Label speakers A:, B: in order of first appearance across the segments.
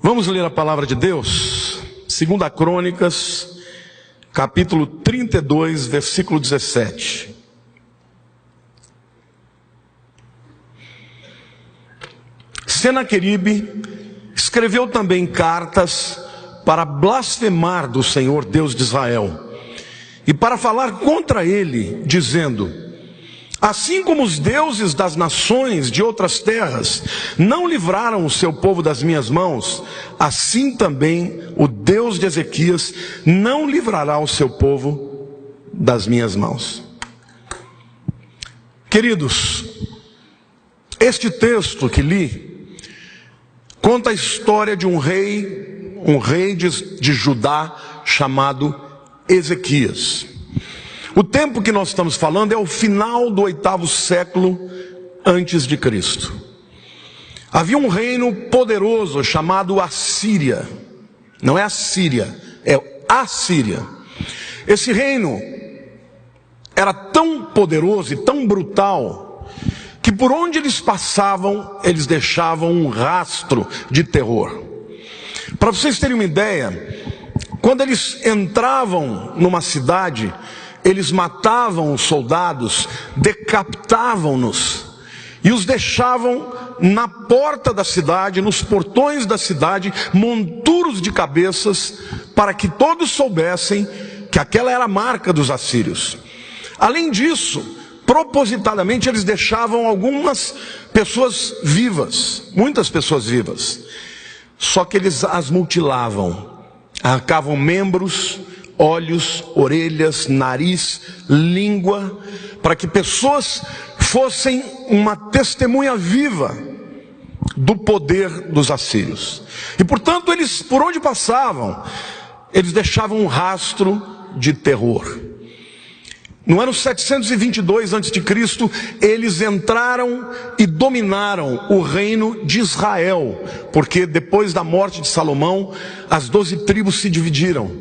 A: Vamos ler a palavra de Deus, 2 Crônicas, capítulo 32, versículo 17. Senaqueribe escreveu também cartas para blasfemar do Senhor Deus de Israel e para falar contra ele, dizendo: assim como os deuses das nações de outras terras não livraram o seu povo das minhas mãos, assim também o Deus de Ezequias não livrará o seu povo das minhas mãos. Queridos, este texto que li conta a história de um rei de Judá chamado Ezequias. O tempo que nós estamos falando é o final do 8º século antes de Cristo. Havia um reino poderoso chamado Assíria. Não é a Síria, é a Síria. Esse reino era tão poderoso e tão brutal que por onde eles passavam, eles deixavam um rastro de terror. Para vocês terem uma ideia, quando eles entravam numa cidade, eles matavam os soldados, decapitavam-nos e os deixavam na porta da cidade, nos portões da cidade, monturos de cabeças, para que todos soubessem que aquela era a marca dos assírios. Além disso, propositadamente eles deixavam algumas pessoas vivas, muitas pessoas vivas, só que eles as mutilavam, arrancavam membros, olhos, orelhas, nariz, língua, para que pessoas fossem uma testemunha viva do poder dos assírios. E portanto eles, por onde passavam, eles deixavam um rastro de terror. No ano 722 a.C., eles entraram e dominaram o reino de Israel, porque depois da morte de Salomão, as 12 tribos se dividiram.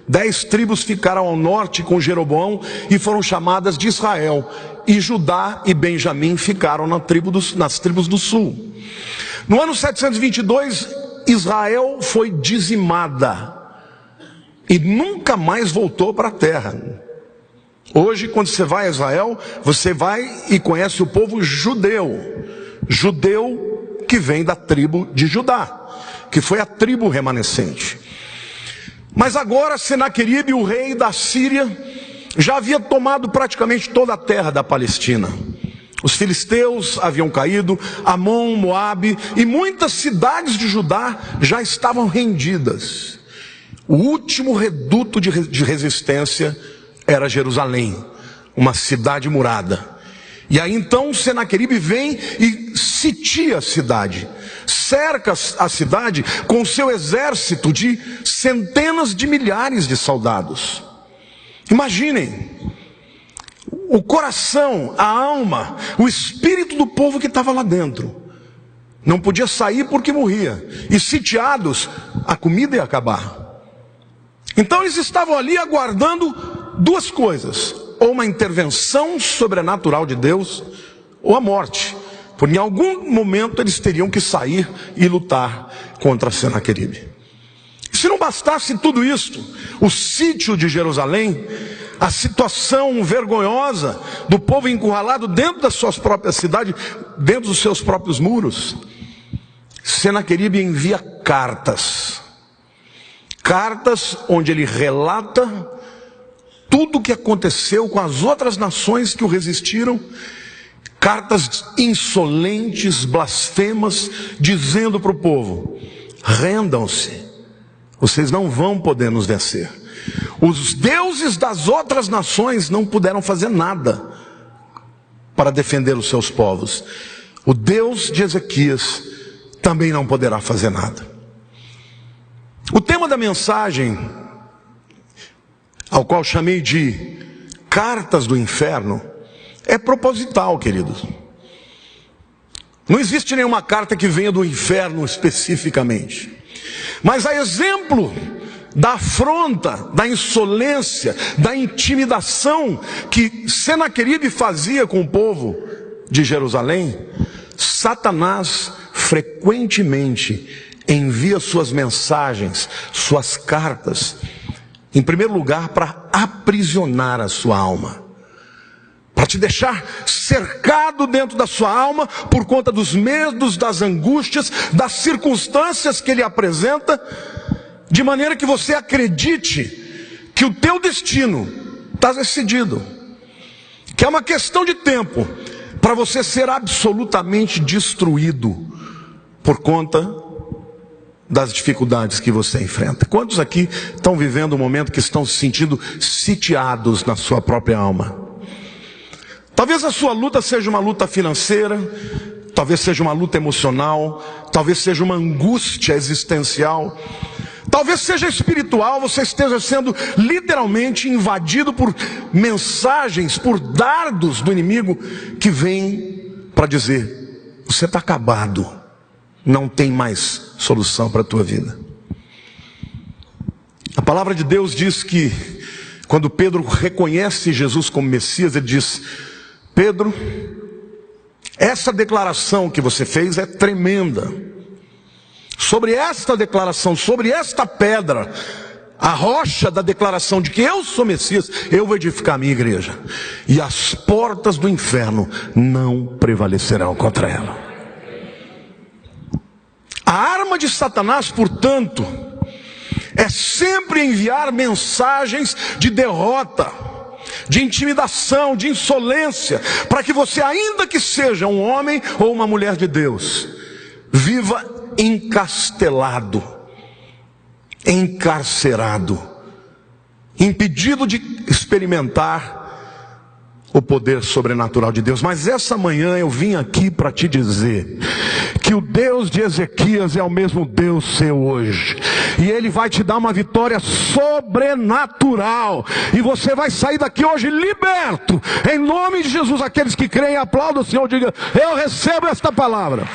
A: 10 tribos ficaram ao norte com Jeroboão e foram chamadas de Israel, e Judá e Benjamim ficaram nas tribos do sul. No ano 722, Israel foi dizimada e nunca mais voltou para a terra. Hoje, quando você vai a Israel, você vai e conhece o povo judeu que vem da tribo de Judá, que foi a tribo remanescente. Mas agora Senaqueribe, o rei da Síria, já havia tomado praticamente toda a terra da Palestina. Os filisteus haviam caído, Amon, Moabe e muitas cidades de Judá já estavam rendidas. O último reduto de resistência era Jerusalém, uma cidade murada. E aí então Senaqueribe vem e sitia a cidade, cerca a cidade com seu exército de centenas de milhares de soldados. Imaginem o coração, a alma, o espírito do povo que estava lá dentro. Não podia sair porque morria, e sitiados, a comida ia acabar. Então eles estavam ali aguardando duas coisas: ou uma intervenção sobrenatural de Deus, ou a morte, porque em algum momento eles teriam que sair e lutar contra Senaqueribe. Se não bastasse tudo isto, o sítio de Jerusalém, a situação vergonhosa do povo encurralado dentro das suas próprias cidades, dentro dos seus próprios muros, Senaqueribe envia cartas onde ele relata tudo o que aconteceu com as outras nações que o resistiram, cartas insolentes, blasfemas, dizendo para o povo: rendam-se, vocês não vão poder nos vencer. Os deuses das outras nações não puderam fazer nada para defender os seus povos. O Deus de Ezequias também não poderá fazer nada. O tema da mensagem, ao qual chamei de Cartas do Inferno, é proposital, queridos. Não existe nenhuma carta que venha do inferno especificamente. Mas a exemplo da afronta, da insolência, da intimidação que Senaqueribe fazia com o povo de Jerusalém, Satanás frequentemente envia suas mensagens, suas cartas, em primeiro lugar, para aprisionar a sua alma, para te deixar cercado dentro da sua alma por conta dos medos, das angústias, das circunstâncias que ele apresenta, de maneira que você acredite que o teu destino está decidido, que é uma questão de tempo para você ser absolutamente destruído por conta das dificuldades que você enfrenta. Quantos aqui estão vivendo um momento que estão se sentindo sitiados na sua própria alma? Talvez a sua luta seja uma luta financeira, talvez seja uma luta emocional, talvez seja uma angústia existencial, talvez seja espiritual, você esteja sendo literalmente invadido por mensagens, por dardos do inimigo que vem para dizer: você está acabado. Não tem mais solução para a tua vida. A palavra de Deus diz que quando Pedro reconhece Jesus como Messias, ele diz: Pedro, essa declaração que você fez é tremenda. Sobre esta declaração, sobre esta pedra, a rocha da declaração de que eu sou Messias, eu vou edificar a minha igreja, e as portas do inferno não prevalecerão contra ela. A arma de Satanás, portanto, é sempre enviar mensagens de derrota, de intimidação, de insolência, para que você, ainda que seja um homem ou uma mulher de Deus, viva encastelado, encarcerado, impedido de experimentar o poder sobrenatural de Deus. Mas essa manhã eu vim aqui para te dizer que o Deus de Ezequias é o mesmo Deus seu hoje, e Ele vai te dar uma vitória sobrenatural, e você vai sair daqui hoje liberto, em nome de Jesus. Aqueles que creem, aplaudam o Senhor, diga: eu recebo esta palavra.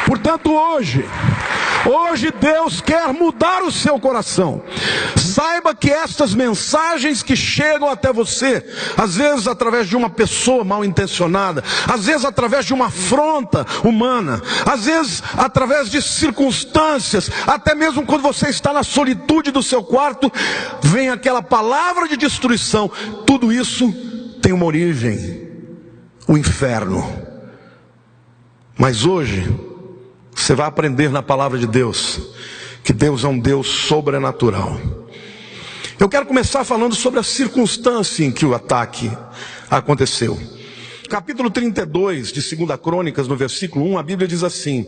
A: Portanto, hoje Deus quer mudar o seu coração. Saiba que estas mensagens que chegam até você, às vezes através de uma pessoa mal intencionada, às vezes através de uma afronta humana, às vezes através de circunstâncias, até mesmo quando você está na solitude do seu quarto, vem aquela palavra de destruição. Tudo isso tem uma origem: o inferno. Mas hoje você vai aprender na palavra de Deus que Deus é um Deus sobrenatural. Eu quero começar falando sobre a circunstância em que o ataque aconteceu. Capítulo 32 de 2 Crônicas, no versículo 1, a Bíblia diz assim: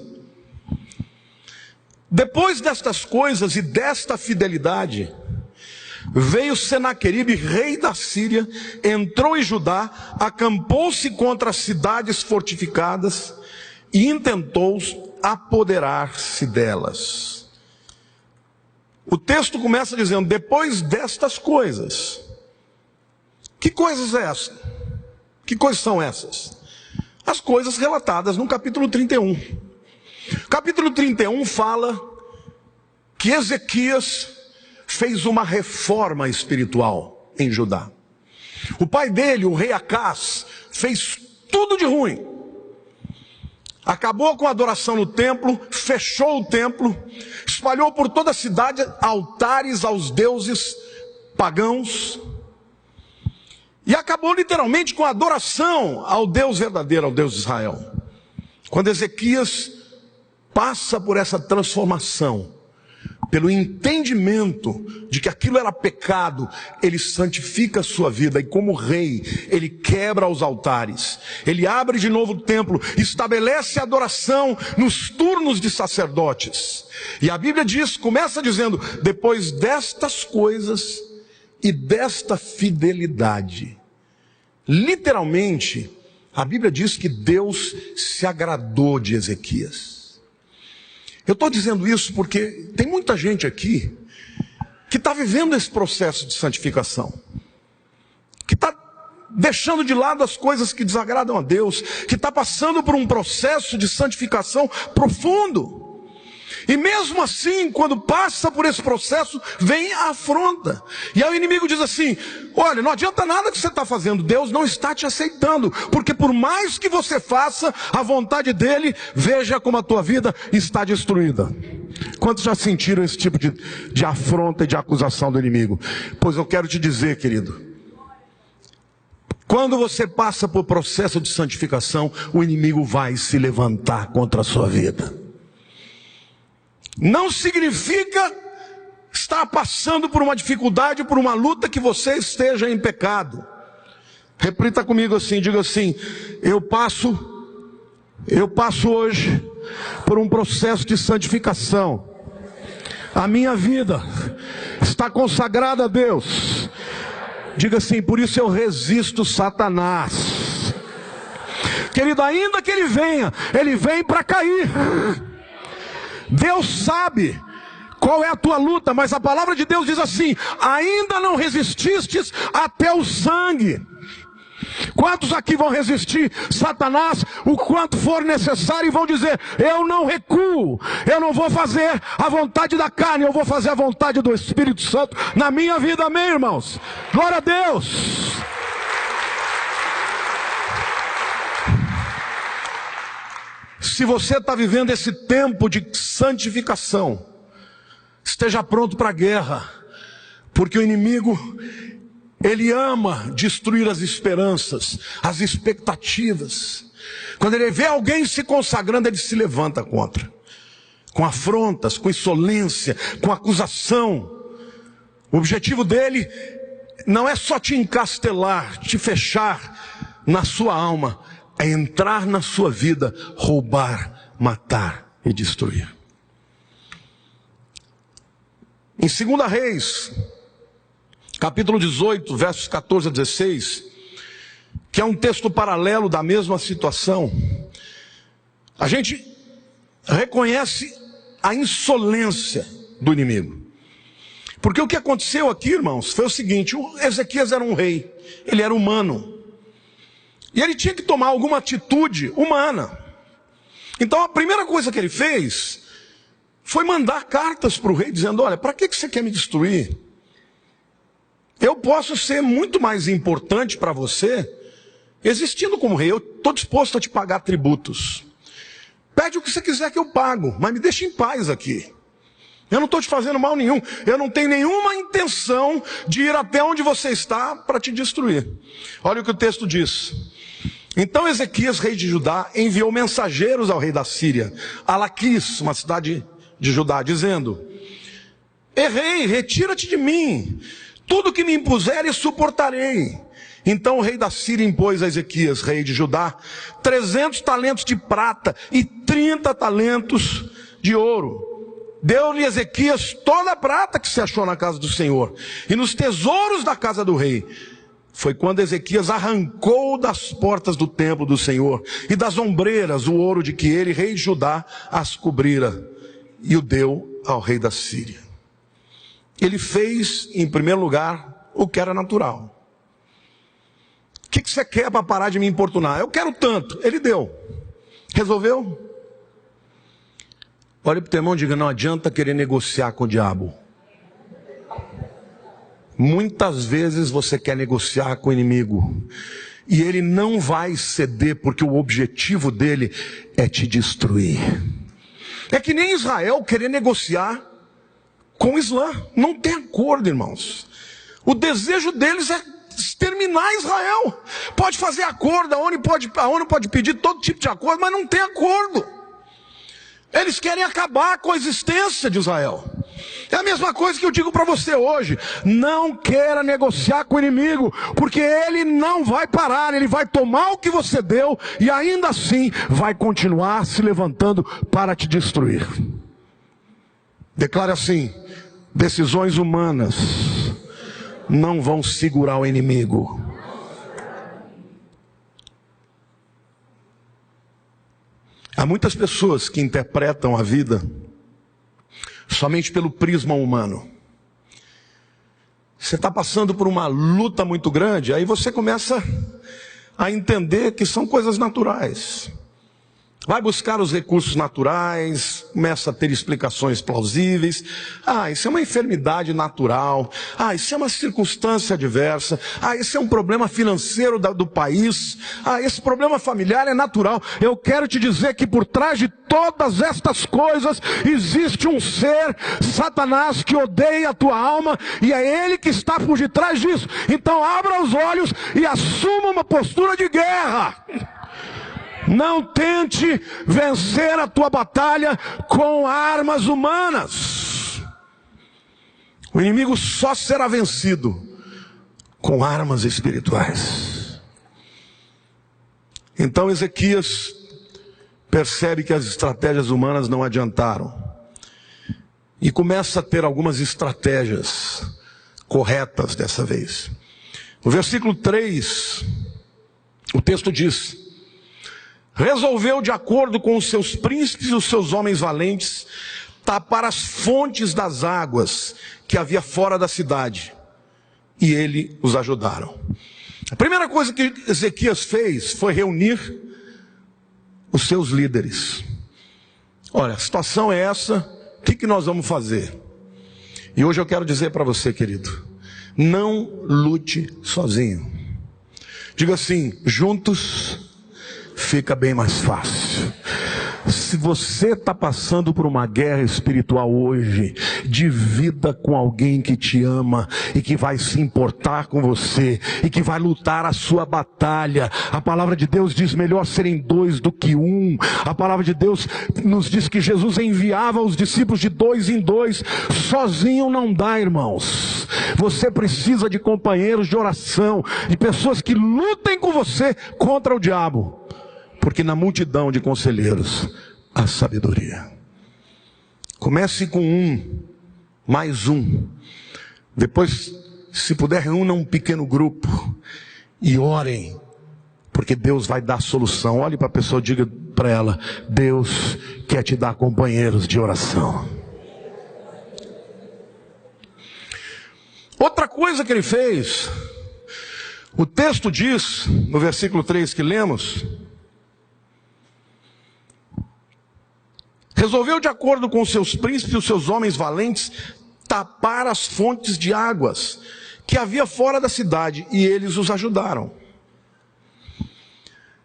A: depois destas coisas e desta fidelidade, veio Senaqueribe, rei da Síria, entrou em Judá, acampou-se contra as cidades fortificadas e intentou apoderar-se delas. O texto começa dizendo: depois destas coisas. Que coisas é essa? Que coisas são essas? As coisas relatadas no capítulo 31. Capítulo 31 fala que Ezequias fez uma reforma espiritual em Judá. O pai dele, o rei Acás, fez tudo de ruim. Acabou com a adoração no templo, fechou o templo, espalhou por toda a cidade altares aos deuses pagãos, e acabou literalmente com a adoração ao Deus verdadeiro, ao Deus de Israel. Quando Ezequias passa por essa transformação, pelo entendimento de que aquilo era pecado, ele santifica a sua vida, e como rei, ele quebra os altares, ele abre de novo o templo, estabelece a adoração nos turnos de sacerdotes. E a Bíblia diz, começa dizendo: depois destas coisas e desta fidelidade. Literalmente, a Bíblia diz que Deus se agradou de Ezequias. Eu estou dizendo isso porque tem muita gente aqui que está vivendo esse processo de santificação, que está deixando de lado as coisas que desagradam a Deus, que está passando por um processo de santificação profundo. E mesmo assim, quando passa por esse processo, vem a afronta. E aí o inimigo diz assim: olha, não adianta nada que você está fazendo, Deus não está te aceitando, porque por mais que você faça a vontade dele, veja como a tua vida está destruída. Quantos já sentiram esse tipo de afronta e de acusação do inimigo? Pois eu quero te dizer, querido, quando você passa por processo de santificação, o inimigo vai se levantar contra a sua vida. Não significa estar passando por uma dificuldade, por uma luta, que você esteja em pecado. Repita comigo assim, diga assim: eu passo hoje por um processo de santificação. A minha vida está consagrada a Deus. Diga assim: por isso eu resisto Satanás. Querido, ainda que ele vem para cair. Deus sabe qual é a tua luta, mas a palavra de Deus diz assim: ainda não resististes até o sangue. Quantos aqui vão resistir Satanás o quanto for necessário e vão dizer: eu não recuo, eu não vou fazer a vontade da carne, eu vou fazer a vontade do Espírito Santo na minha vida, amém, irmãos? Glória a Deus! Se você está vivendo esse tempo de santificação, esteja pronto para a guerra, porque o inimigo, ele ama destruir as esperanças, as expectativas. Quando ele vê alguém se consagrando, ele se levanta contra, com afrontas, com insolência, com acusação. O objetivo dele não é só te encastelar, te fechar na sua alma, é entrar na sua vida, roubar, matar e destruir. Em 2 Reis, capítulo 18, versos 14 a 16, que é um texto paralelo da mesma situação, a gente reconhece a insolência do inimigo. Porque o que aconteceu aqui, irmãos, foi o seguinte: o Ezequias era um rei, ele era humano, e ele tinha que tomar alguma atitude humana. Então a primeira coisa que ele fez foi mandar cartas para o rei, dizendo: olha, para que você quer me destruir? Eu posso ser muito mais importante para você, existindo como rei. Eu estou disposto a te pagar tributos. Pede o que você quiser que eu pago, mas me deixe em paz aqui. Eu não estou te fazendo mal nenhum. Eu não tenho nenhuma intenção de ir até onde você está para te destruir. Olha o que o texto diz. Então Ezequias, rei de Judá, enviou mensageiros ao rei da Síria, a Laquis, uma cidade de Judá, dizendo: errei, retira-te de mim. Tudo que me impuseres suportarei. Então o rei da Síria impôs a Ezequias, rei de Judá, 300 talentos de prata e 30 talentos de ouro. Deu-lhe Ezequias toda a prata que se achou na casa do Senhor e nos tesouros da casa do rei. Foi quando Ezequias arrancou das portas do templo do Senhor e das ombreiras o ouro de que ele, rei de Judá, as cobrira, e o deu ao rei da Síria. Ele fez, em primeiro lugar, o que era natural. O que você quer para parar de me importunar? Eu quero tanto. Ele deu. Resolveu? Olha para o teu irmão e diga: não adianta querer negociar com o diabo. Muitas vezes você quer negociar com o inimigo, e ele não vai ceder, porque o objetivo dele é te destruir. É que nem Israel querer negociar com o Islã. Não tem acordo, irmãos. O desejo deles é exterminar Israel. Pode fazer acordo, a ONU pode pedir todo tipo de acordo, mas não tem acordo. Eles querem acabar com a existência de Israel. É a mesma coisa que eu digo para você hoje: não queira negociar com o inimigo, porque ele não vai parar, ele vai tomar o que você deu e ainda assim vai continuar se levantando para te destruir. Declare assim: decisões humanas não vão segurar o inimigo. Há muitas pessoas que interpretam a vida somente pelo prisma humano. Você está passando por uma luta muito grande, aí você começa a entender que são coisas naturais. vai buscar os recursos naturais, começa a ter explicações plausíveis. Isso é uma enfermidade natural. Isso é uma circunstância adversa. Isso é um problema financeiro do país. Esse problema familiar é natural. Eu quero te dizer que por trás de todas estas coisas existe um ser, Satanás, que odeia a tua alma, e é ele que está por detrás disso. Então abra os olhos e assuma uma postura de guerra. Não tente vencer a tua batalha com armas humanas. O inimigo só será vencido com armas espirituais. Então Ezequias percebe que as estratégias humanas não adiantaram e começa a ter algumas estratégias corretas dessa vez. No versículo 3, o texto diz: resolveu, de acordo com os seus príncipes e os seus homens valentes, tapar as fontes das águas que havia fora da cidade, e ele os ajudaram. A primeira coisa que Ezequias fez foi reunir os seus líderes. Olha, a situação é essa, o que nós vamos fazer? E hoje eu quero dizer para você, querido, não lute sozinho. Diga assim: juntos fica bem mais fácil. Se você está passando por uma guerra espiritual hoje, divida com alguém que te ama e que vai se importar com você e que vai lutar a sua batalha. A palavra de Deus diz: melhor serem dois do que um. A palavra de Deus nos diz que Jesus enviava os discípulos de dois em dois. Sozinho não dá, irmãos. Você precisa de companheiros de oração, de pessoas que lutem com você contra o diabo. Porque na multidão de conselheiros há sabedoria. Comece com um, mais um. Depois, se puder, reúna um pequeno grupo e orem, porque Deus vai dar solução. Olhe para a pessoa e diga para ela: Deus quer te dar companheiros de oração. Outra coisa que ele fez, o texto diz, no versículo 3 que lemos: resolveu, de acordo com os seus príncipes e os seus homens valentes, tapar as fontes de águas que havia fora da cidade, e eles os ajudaram.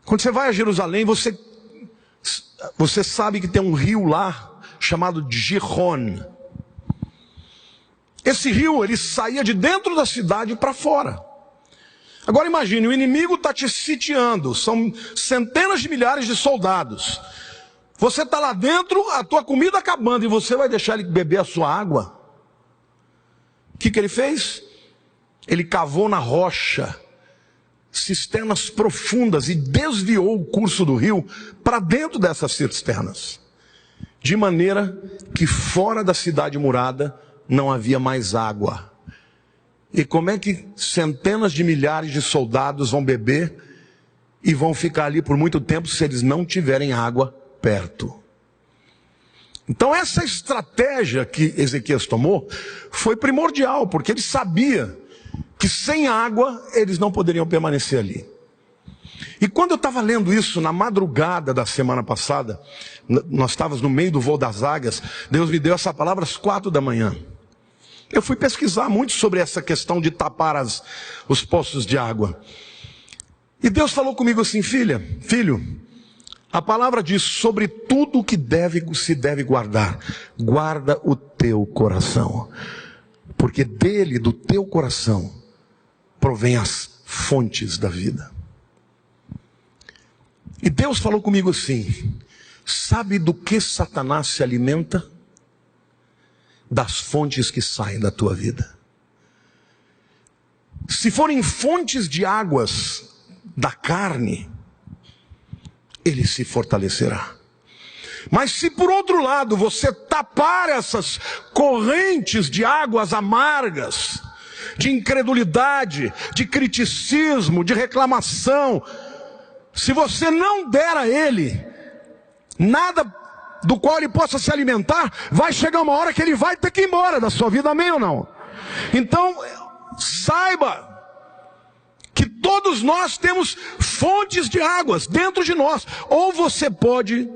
A: Quando você vai a Jerusalém, você sabe que tem um rio lá chamado Gihon. Esse rio, ele saía de dentro da cidade para fora. Agora imagine, o inimigo está te sitiando, são centenas de milhares de soldados. Você está lá dentro, a tua comida acabando, e você vai deixar ele beber a sua água? O que ele fez? Ele cavou na rocha cisternas profundas e desviou o curso do rio para dentro dessas cisternas, de maneira que fora da cidade murada não havia mais água. E como é que centenas de milhares de soldados vão beber e vão ficar ali por muito tempo se eles não tiverem água perto? Então essa estratégia que Ezequias tomou foi primordial, porque ele sabia que sem água eles não poderiam permanecer ali. E quando eu estava lendo isso na madrugada da semana passada, nós estávamos no meio do voo das águias, Deus me deu essa palavra às 4 da manhã. Eu fui pesquisar muito sobre essa questão de tapar os poços de água. E Deus falou comigo assim: filho, a palavra diz: sobre tudo que se deve guardar, guarda o teu coração, porque dele, do teu coração, provém as fontes da vida. E Deus falou comigo assim: sabe do que Satanás se alimenta? Das fontes que saem da tua vida. Se forem fontes de águas da carne, ele se fortalecerá. Mas se por outro lado você tapar essas correntes de águas amargas, de incredulidade, de criticismo, de reclamação, se você não der a ele nada do qual ele possa se alimentar, vai chegar uma hora que ele vai ter que ir embora da sua vida, amém ou não? Então, saiba que todos nós temos fontes de águas dentro de nós. Ou você pode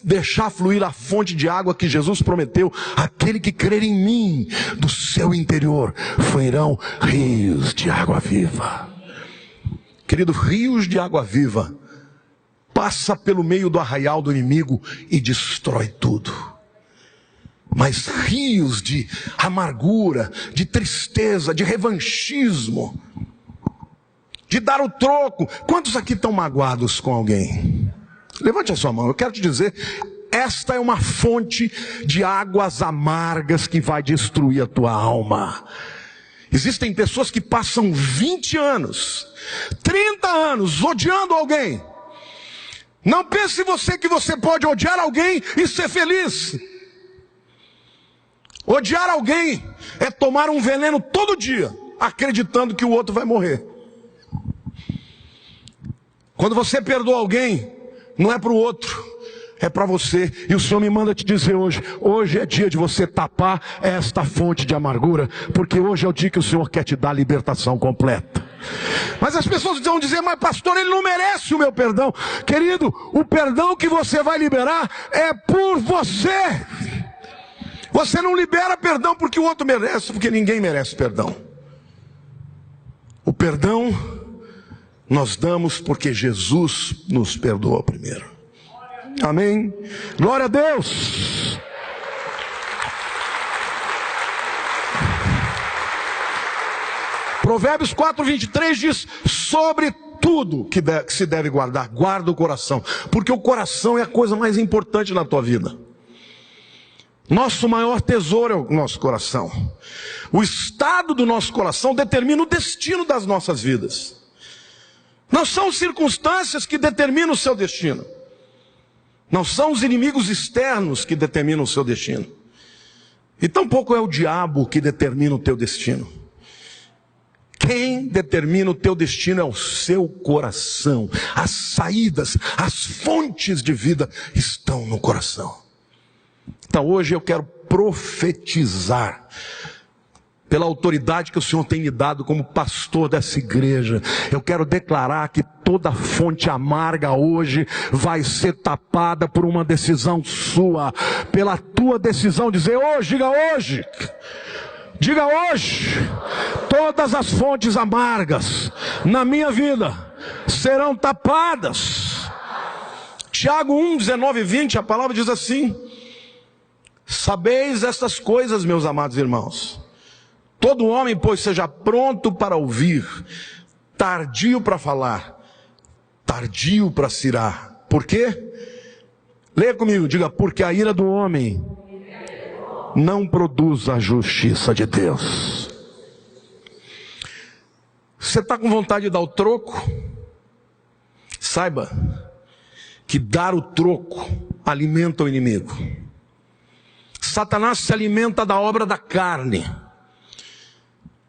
A: deixar fluir a fonte de água que Jesus prometeu: aquele que crer em mim, do seu interior fluirão rios de água viva. Querido, rios de água viva passa pelo meio do arraial do inimigo e destrói tudo. Mas rios de amargura, de tristeza, de revanchismo, de dar o troco. Quantos aqui estão magoados com alguém? Levante a sua mão. Eu quero te dizer, esta é uma fonte de águas amargas que vai destruir a tua alma. Existem pessoas que passam 20 anos, 30 anos odiando alguém. Não pense você que você pode odiar alguém e ser feliz. Odiar alguém é tomar um veneno todo dia, acreditando que o outro vai morrer. Quando você perdoa alguém, não é para o outro, é para você. E o Senhor me manda te dizer hoje é dia de você tapar esta fonte de amargura, porque hoje é o dia que o Senhor quer te dar a libertação completa. Mas as pessoas vão dizer: mas pastor, ele não merece o meu perdão. Querido, o perdão que você vai liberar é por você. Você não libera perdão porque o outro merece, porque ninguém merece perdão. O perdão nós damos porque Jesus nos perdoou primeiro. Amém? Glória a Deus! Provérbios 4:23 diz: sobre tudo que se deve guardar, guarda o coração, porque o coração é a coisa mais importante na tua vida. Nosso maior tesouro é o nosso coração. O estado do nosso coração determina o destino das nossas vidas. Não são circunstâncias que determinam o seu destino. Não são os inimigos externos que determinam o seu destino. E tampouco é o diabo que determina o teu destino. Quem determina o teu destino é o seu coração. As saídas, as fontes de vida estão no coração. Então hoje eu quero profetizar, pela autoridade que o Senhor tem me dado como pastor dessa igreja. Eu quero declarar que toda fonte amarga hoje vai ser tapada por uma decisão sua, pela tua decisão. Dizer hoje, diga hoje, todas as fontes amargas na minha vida serão tapadas. Tiago 1:19-20, a palavra diz assim: sabeis estas coisas, meus amados irmãos. Todo homem, pois, seja pronto para ouvir, tardio para falar, tardio para se irar. Por quê? Leia comigo, diga: porque a ira do homem não produz a justiça de Deus. Você está com vontade de dar o troco? Saiba que dar o troco alimenta o inimigo. Satanás se alimenta da obra da carne.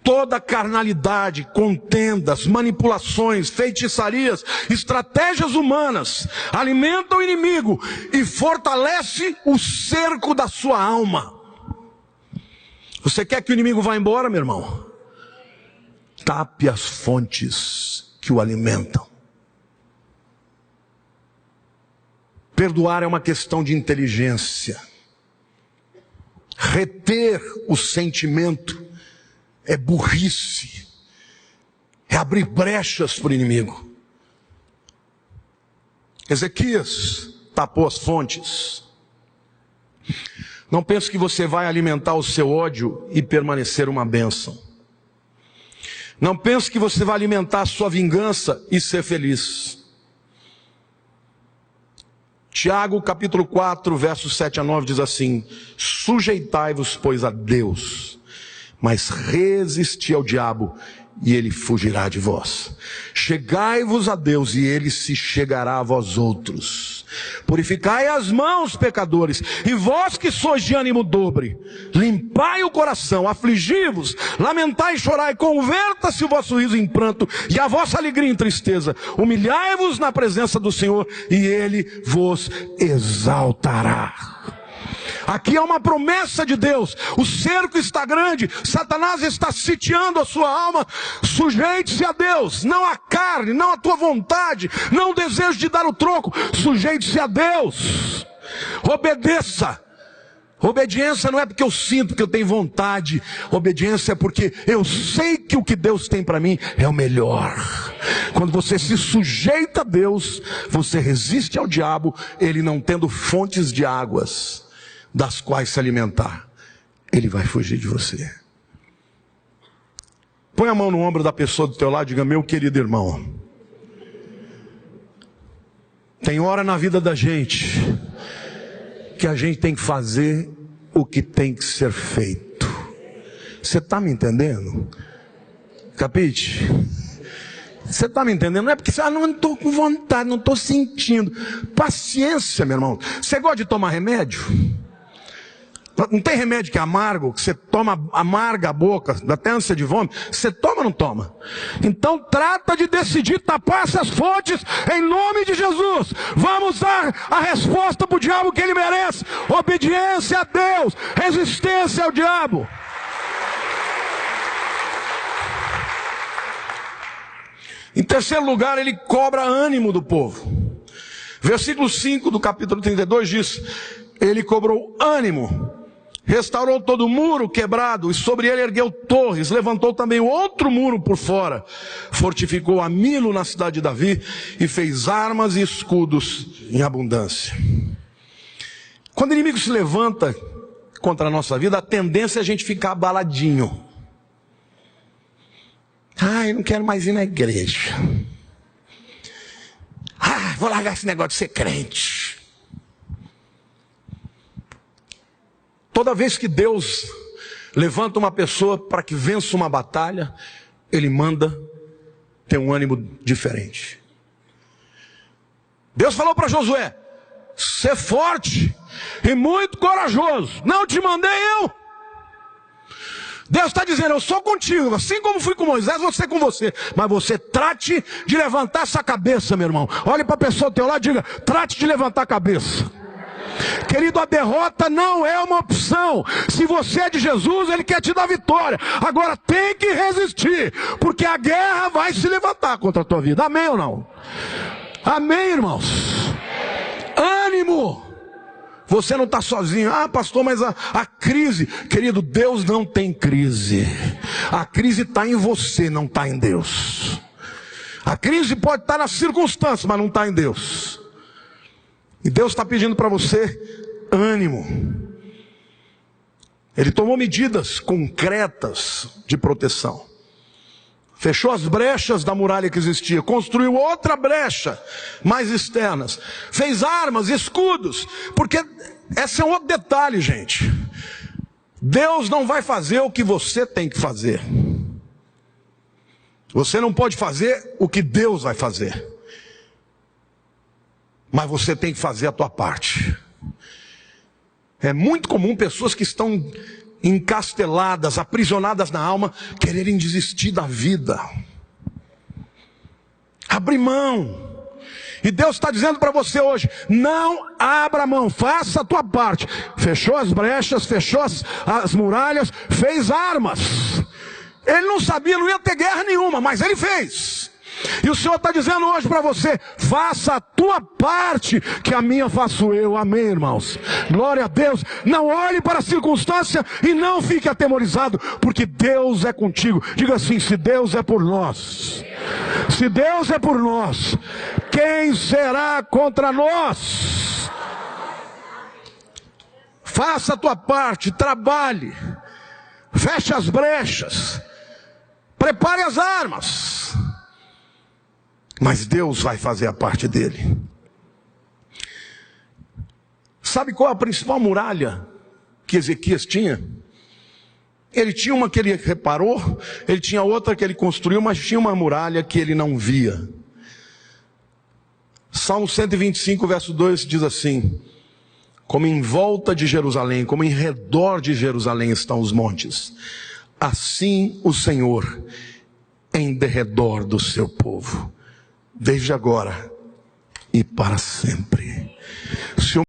A: Toda carnalidade, contendas, manipulações, feitiçarias, estratégias humanas alimentam o inimigo e fortalece o cerco da sua alma. Você quer que o inimigo vá embora, meu irmão? Tape as fontes que o alimentam. Perdoar é uma questão de inteligência. Reter o sentimento é burrice, é abrir brechas para o inimigo. Ezequias tapou as fontes. Não pense que você vai alimentar o seu ódio e permanecer uma bênção. Não pense que você vai alimentar a sua vingança e ser feliz. Tiago capítulo 4, versos 7-9 diz assim: sujeitai-vos, pois, a Deus, mas resisti ao diabo e ele fugirá de vós. Chegai-vos a Deus e ele se chegará a vós outros. Purificai as mãos, pecadores, e vós que sois de ânimo dobre, limpai o coração, afligi-vos, lamentai e chorai, converta-se o vosso riso em pranto e a vossa alegria em tristeza. Humilhai-vos na presença do Senhor e ele vos exaltará. Aqui é uma promessa de Deus. O cerco está grande, Satanás está sitiando a sua alma. Sujeite-se a Deus, não a carne, não a tua vontade, não o desejo de dar o troco. Sujeite-se a Deus. Obedeça. Obediência não é porque eu sinto que eu tenho vontade. Obediência é porque eu sei que o que Deus tem para mim é o melhor. Quando você se sujeita a Deus, você resiste ao diabo, ele não tendo fontes de águas das quais se alimentar, ele vai fugir de você. Põe a mão no ombro da pessoa do teu lado e diga: meu querido irmão, tem hora na vida da gente que a gente tem que fazer o que tem que ser feito. Você está me entendendo? Capite? Você está me entendendo? Não é porque você não estou com vontade, não estou sentindo. Paciência, meu irmão. Você gosta de tomar remédio? Não tem remédio que é amargo, que você toma, amarga a boca, dá até ânsia de vômito. Você toma ou não toma? Então trata de decidir tapar essas fontes em nome de Jesus. Vamos dar a resposta para o diabo que ele merece. Obediência a Deus, resistência ao diabo. Em terceiro lugar, ele cobra ânimo do povo. Versículo 5 do capítulo 32 diz: ele cobrou ânimo, restaurou todo o muro quebrado, e sobre ele ergueu torres, levantou também outro muro por fora, fortificou a Milo na cidade de Davi, e fez armas e escudos em abundância. Quando o inimigo se levanta contra a nossa vida, a tendência é a gente ficar abaladinho. Ai, não quero mais ir na igreja. Ah, vou largar esse negócio de ser crente. Toda vez que Deus levanta uma pessoa para que vença uma batalha, Ele manda ter um ânimo diferente. Deus falou para Josué: ser forte e muito corajoso. Não te mandei eu. Deus está dizendo: eu sou contigo, assim como fui com Moisés, vou ser com você. Mas você trate de levantar essa cabeça, meu irmão. Olhe para a pessoa do teu lado e diga: trate de levantar a cabeça. Querido, a derrota não é uma opção. Se você é de Jesus, Ele quer te dar vitória. Agora tem que resistir, porque a guerra vai se levantar contra a tua vida. Amém ou não? Amém, irmãos? Ânimo. Você não está sozinho. Ah, pastor, mas a crise. Querido, Deus não tem crise. A crise está em você, não está em Deus. A crise pode estar nas circunstâncias, mas não está em Deus. E Deus está pedindo para você ânimo. Ele tomou medidas concretas de proteção. Fechou as brechas da muralha que existia, construiu outra brecha, mais externas. Fez armas, escudos, porque esse é um outro detalhe, gente. Deus não vai fazer o que você tem que fazer. Você não pode fazer o que Deus vai fazer. Mas você tem que fazer a tua parte. É muito comum pessoas que estão encasteladas, aprisionadas na alma, quererem desistir da vida. Abre mão. E Deus está dizendo para você hoje: não abra mão, faça a tua parte. Fechou as brechas, fechou as muralhas, fez armas. Ele não sabia, não ia ter guerra nenhuma, mas ele fez. E o Senhor está dizendo hoje para você: faça a tua parte, que a minha faço eu. Amém, irmãos? Glória a Deus. Não olhe para a circunstância e não fique atemorizado, porque Deus é contigo. Diga assim: se Deus é por nós, se Deus é por nós, quem será contra nós? Faça a tua parte, trabalhe, feche as brechas, prepare as armas. Mas Deus vai fazer a parte dele. Sabe qual é a principal muralha que Ezequias tinha? Ele tinha uma que ele reparou, ele tinha outra que ele construiu, mas tinha uma muralha que ele não via. Salmo 125, verso 2 diz assim: como em volta de Jerusalém, como em redor de Jerusalém estão os montes, assim o Senhor em derredor do seu povo, desde agora e para sempre. Se